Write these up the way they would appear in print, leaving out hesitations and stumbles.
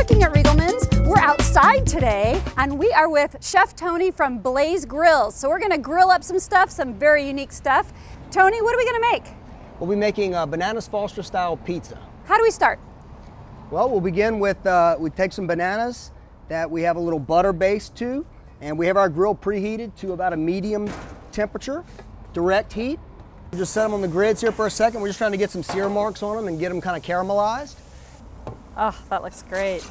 Cooking at Riegelmann's. We're outside today and we are with Chef Tony from Blaze Grills. So we're gonna grill up some stuff, some very unique stuff. Tony, what are we gonna make? We'll be making a Bananas Foster style pizza. How do we start? Well, we'll begin with, we take some bananas that we have a little butter base to, and we have our grill preheated to about a medium temperature, direct heat. We'll just set them on the grids here for a second. We're just trying to get some sear marks on them and get them kind of caramelized. Oh, that looks great.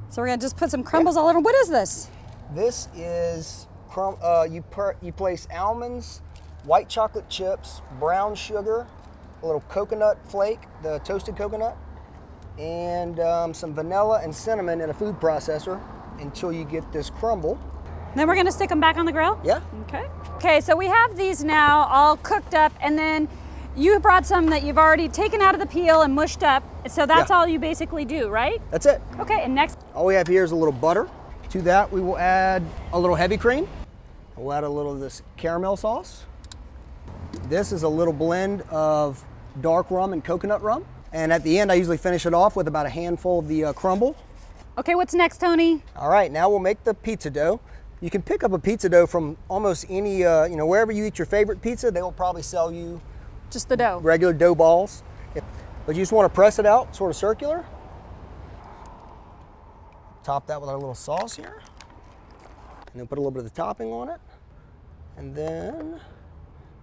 So we're gonna just put some crumbles all over. What is this? This is, you place almonds, white chocolate chips, brown sugar, a little coconut flake, the toasted coconut, and some vanilla and cinnamon in a food processor until you get this crumble. Then we're gonna stick them back on the grill? Yeah. Okay. Okay, so we have these now all cooked up, and then you brought some that you've already taken out of the peel and mushed up. So that's all you basically do, right? That's it. Okay, and next? All we have here is a little butter. To that, we will add a little heavy cream. We'll add a little of this caramel sauce. This is a little blend of dark rum and coconut rum. And at the end, I usually finish it off with about a handful of the crumble. Okay, what's next, Tony? All right, now we'll make the pizza dough. You can pick up a pizza dough from almost any, wherever you eat your favorite pizza, they will probably sell you just the dough. Regular dough balls. But you just want to press it out, sort of circular. Top that with our little sauce here. And then put a little bit of the topping on it. And then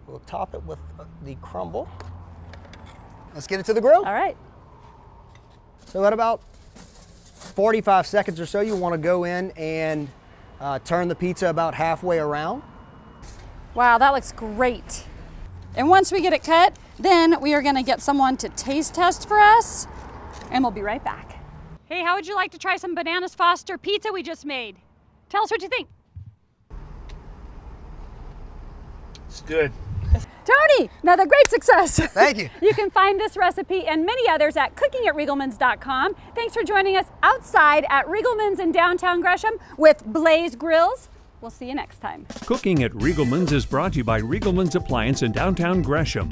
we'll top it with the crumble. Let's get it to the grill. All right. So at about 45 seconds or so, you want to go in and turn the pizza about halfway around. Wow, that looks great. And once we get it cut, then we are gonna get someone to taste test for us, and we'll be right back. Hey, how would you like to try some Bananas Foster pizza we just made? Tell us what you think. It's good. Tony, another great success. Thank you. You can find this recipe and many others at cookingatriegelmanns.com. Thanks for joining us outside at Riegelmann's in downtown Gresham with Blaze Grills. We'll see you next time. Cooking at Riegelmann's is brought to you by Riegelmann's Appliance in downtown Gresham.